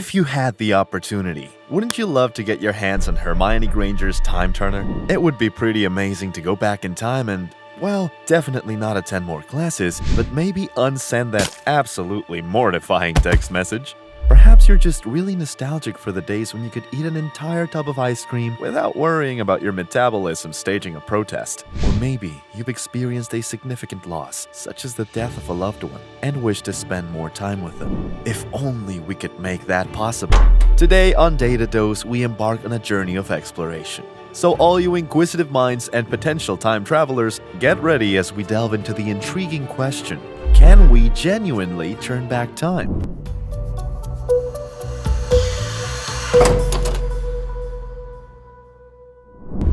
If you had the opportunity, wouldn't you love to get your hands on Hermione Granger's Time Turner? It would be pretty amazing to go back in time and, well, definitely not attend more classes, but maybe unsend that absolutely mortifying text message. Perhaps you're just really nostalgic for the days when you could eat an entire tub of ice cream without worrying about your metabolism staging a protest. Or maybe you've experienced a significant loss, such as the death of a loved one, and wish to spend more time with them. If only we could make that possible. Today on Data Dose, we embark on a journey of exploration. So all you inquisitive minds and potential time travelers, get ready as we delve into the intriguing question: can we genuinely turn back time?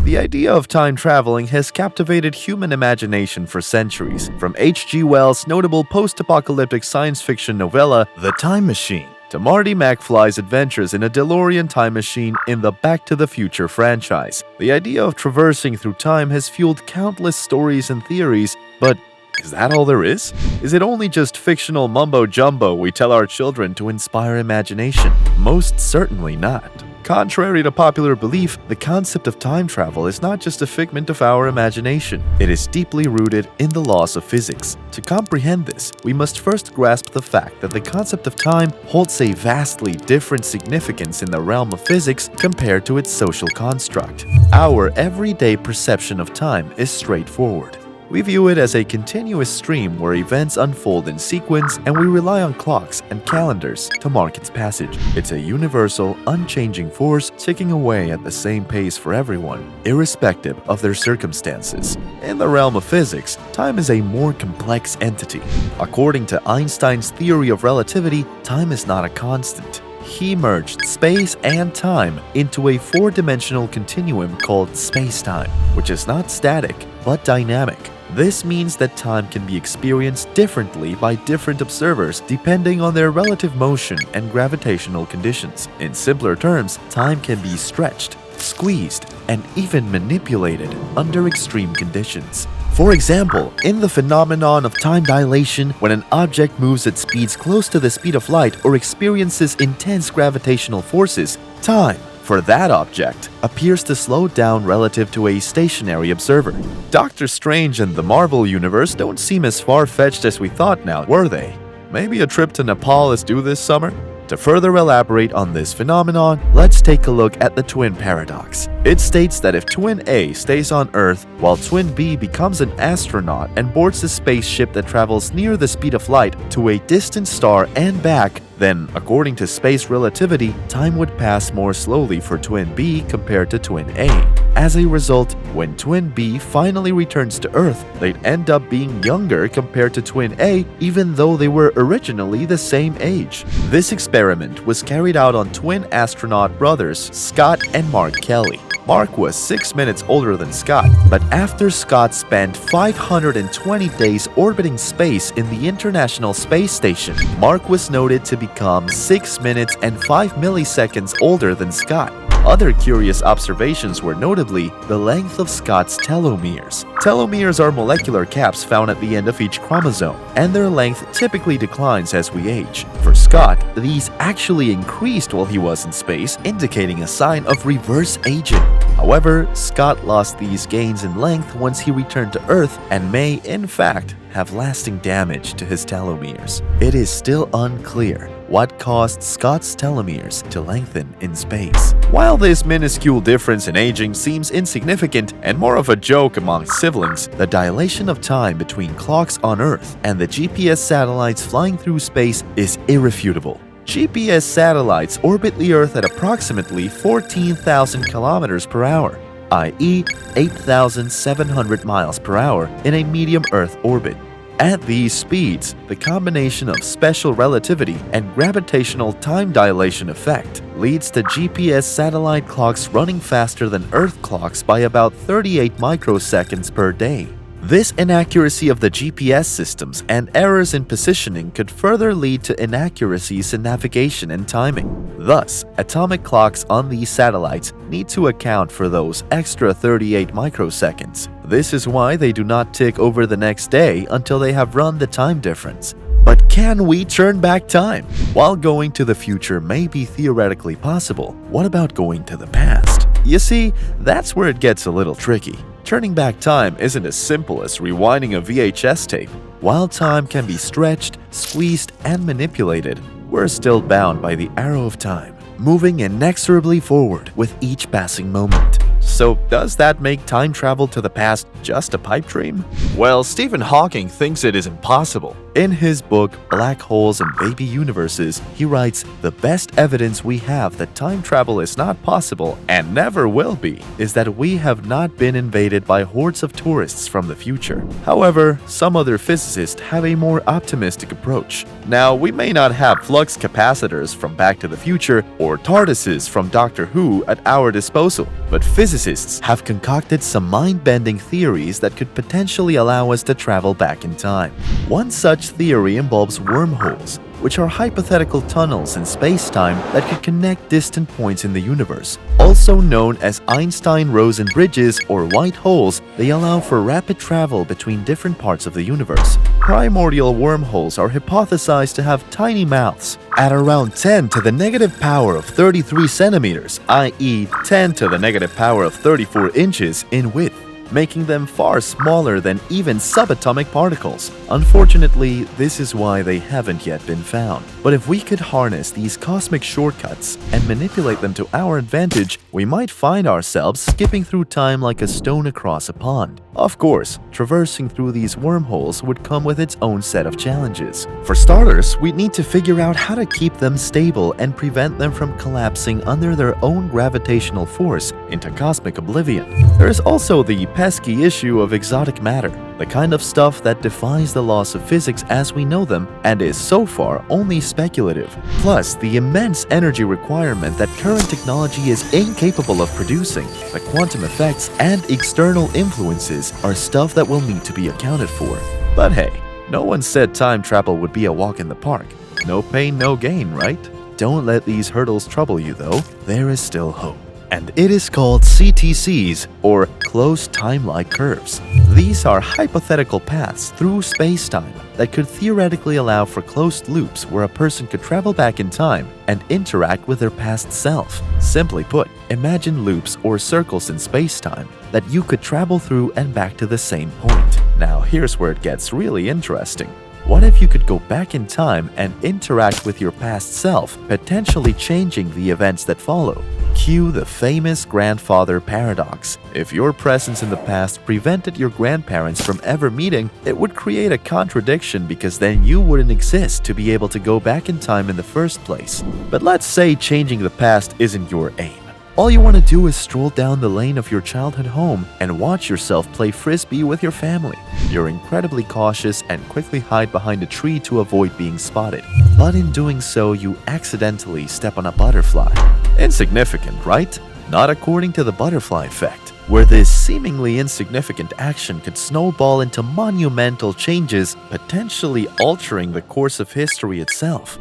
The idea of time traveling has captivated human imagination for centuries, from H.G. Wells' notable post-apocalyptic science fiction novella, The Time Machine, to Marty McFly's adventures in a DeLorean time machine in the Back to the Future franchise. The idea of traversing through time has fueled countless stories and theories, but is that all there is? Is it only just fictional mumbo-jumbo we tell our children to inspire imagination? Most certainly not. Contrary to popular belief, the concept of time travel is not just a figment of our imagination. It is deeply rooted in the laws of physics. To comprehend this, we must first grasp the fact that the concept of time holds a vastly different significance in the realm of physics compared to its social construct. Our everyday perception of time is straightforward. We view it as a continuous stream where events unfold in sequence, and we rely on clocks and calendars to mark its passage. It's a universal, unchanging force ticking away at the same pace for everyone, irrespective of their circumstances. In the realm of physics, time is a more complex entity. According to Einstein's theory of relativity, time is not a constant. He merged space and time into a four-dimensional continuum called spacetime, which is not static, but dynamic. This means that time can be experienced differently by different observers depending on their relative motion and gravitational conditions. In simpler terms, time can be stretched, squeezed, and even manipulated under extreme conditions. For example, in the phenomenon of time dilation, when an object moves at speeds close to the speed of light or experiences intense gravitational forces, time for that object appears to slow down relative to a stationary observer. Doctor Strange and the Marvel Universe don't seem as far-fetched as we thought now, were they? Maybe a trip to Nepal is due this summer? To further elaborate on this phenomenon, let's take a look at the twin paradox. It states that if twin A stays on Earth while twin B becomes an astronaut and boards a spaceship that travels near the speed of light to a distant star and back, then, according to space relativity, time would pass more slowly for twin B compared to twin A. As a result, when twin B finally returns to Earth, they'd end up being younger compared to twin A, even though they were originally the same age. This experiment was carried out on twin astronaut brothers Scott and Mark Kelly. Mark was 6 minutes older than Scott, but after Scott spent 520 days orbiting space in the International Space Station, Mark was noted to become 6 minutes and 5 milliseconds older than Scott. Other curious observations were notably the length of Scott's telomeres. Telomeres are molecular caps found at the end of each chromosome, and their length typically declines as we age. For Scott, these actually increased while he was in space, indicating a sign of reverse aging. However, Scott lost these gains in length once he returned to Earth and may, in fact, have lasting damage to his telomeres. It is still unclear what caused Scott's telomeres to lengthen in space. While this minuscule difference in aging seems insignificant and more of a joke among siblings, the dilation of time between clocks on Earth and the GPS satellites flying through space is irrefutable. GPS satellites orbit the Earth at approximately 14,000 kilometers per hour, i.e., 8,700 miles per hour in a medium Earth orbit. At these speeds, the combination of special relativity and gravitational time dilation effect leads to GPS satellite clocks running faster than Earth clocks by about 38 microseconds per day. This inaccuracy of the GPS systems and errors in positioning could further lead to inaccuracies in navigation and timing. Thus, atomic clocks on these satellites need to account for those extra 38 microseconds. This is why they do not tick over the next day until they have run the time difference. But can we turn back time? While going to the future may be theoretically possible, what about going to the past? You see, that's where it gets a little tricky. Turning back time isn't as simple as rewinding a VHS tape. While time can be stretched, squeezed, and manipulated, we're still bound by the arrow of time, moving inexorably forward with each passing moment. So does that make time travel to the past just a pipe dream? Well, Stephen Hawking thinks it is impossible. In his book, Black Holes and Baby Universes, he writes, "The best evidence we have that time travel is not possible and never will be is that we have not been invaded by hordes of tourists from the future." However, some other physicists have a more optimistic approach. Now, we may not have flux capacitors from Back to the Future or TARDISes from Doctor Who at our disposal, but physicists have concocted some mind-bending theories that could potentially allow us to travel back in time. One such theory involves wormholes, which are hypothetical tunnels in space-time that could connect distant points in the universe. Also known as Einstein-Rosen bridges or white holes, they allow for rapid travel between different parts of the universe. Primordial wormholes are hypothesized to have tiny mouths at around 10 to the negative power of 33 centimeters, i.e. 10 to the negative power of 34 inches in width, making them far smaller than even subatomic particles. Unfortunately, this is why they haven't yet been found. But if we could harness these cosmic shortcuts and manipulate them to our advantage, we might find ourselves skipping through time like a stone across a pond. Of course, traversing through these wormholes would come with its own set of challenges. For starters, we'd need to figure out how to keep them stable and prevent them from collapsing under their own gravitational force into cosmic oblivion. There's also the pesky issue of exotic matter, the kind of stuff that defies the laws of physics as we know them and is so far only speculative. Plus, the immense energy requirement that current technology is incapable of producing, the quantum effects and external influences are stuff that will need to be accounted for. But hey, no one said time travel would be a walk in the park. No pain, no gain, right? Don't let these hurdles trouble you though, there is still hope. And it is called CTCs, or closed time-like curves. These are hypothetical paths through space-time that could theoretically allow for closed loops where a person could travel back in time and interact with their past self. Simply put, imagine loops or circles in space-time that you could travel through and back to the same point. Now here's where it gets really interesting. What if you could go back in time and interact with your past self, potentially changing the events that follow? Cue the famous grandfather paradox. If your presence in the past prevented your grandparents from ever meeting, it would create a contradiction because then you wouldn't exist to be able to go back in time in the first place. But let's say changing the past isn't your aim. All you want to do is stroll down the lane of your childhood home and watch yourself play frisbee with your family. You're incredibly cautious and quickly hide behind a tree to avoid being spotted. But in doing so, you accidentally step on a butterfly. Insignificant, right? Not according to the butterfly effect, where this seemingly insignificant action could snowball into monumental changes, potentially altering the course of history itself.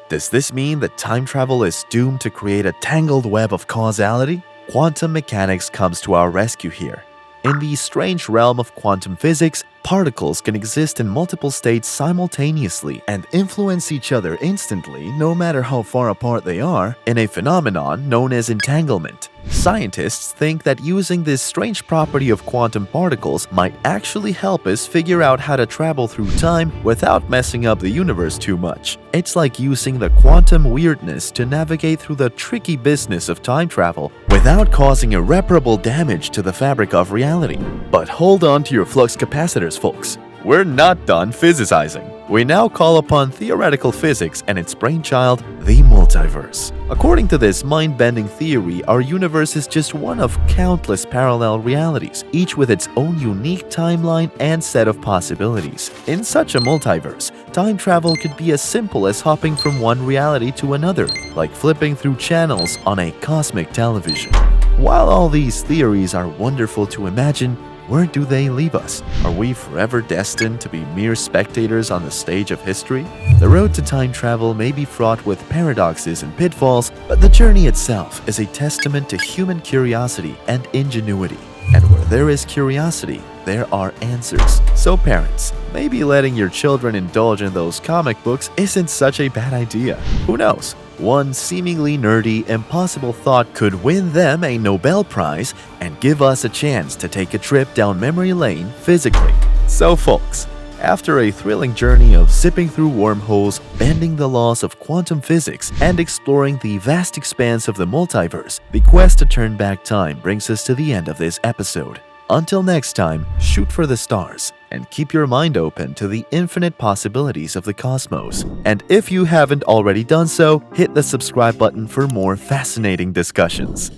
Does this mean that time travel is doomed to create a tangled web of causality? Quantum mechanics comes to our rescue here. In the strange realm of quantum physics, particles can exist in multiple states simultaneously and influence each other instantly, no matter how far apart they are, in a phenomenon known as entanglement. Scientists think that using this strange property of quantum particles might actually help us figure out how to travel through time without messing up the universe too much. It's like using the quantum weirdness to navigate through the tricky business of time travel without causing irreparable damage to the fabric of reality. But hold on to your flux capacitors, folks. We're not done physicizing. We now call upon theoretical physics and its brainchild, the multiverse. According to this mind-bending theory, our universe is just one of countless parallel realities, each with its own unique timeline and set of possibilities. In such a multiverse, time travel could be as simple as hopping from one reality to another, like flipping through channels on a cosmic television. While all these theories are wonderful to imagine, where do they leave us? Are we forever destined to be mere spectators on the stage of history? The road to time travel may be fraught with paradoxes and pitfalls, but the journey itself is a testament to human curiosity and ingenuity. And where there is curiosity, there are answers. So parents, maybe letting your children indulge in those comic books isn't such a bad idea. Who knows? One seemingly nerdy, impossible thought could win them a Nobel Prize and give us a chance to take a trip down memory lane physically. So folks, after a thrilling journey of zipping through wormholes, bending the laws of quantum physics, and exploring the vast expanse of the multiverse, the quest to turn back time brings us to the end of this episode. Until next time, shoot for the stars and keep your mind open to the infinite possibilities of the cosmos. And if you haven't already done so, hit the subscribe button for more fascinating discussions.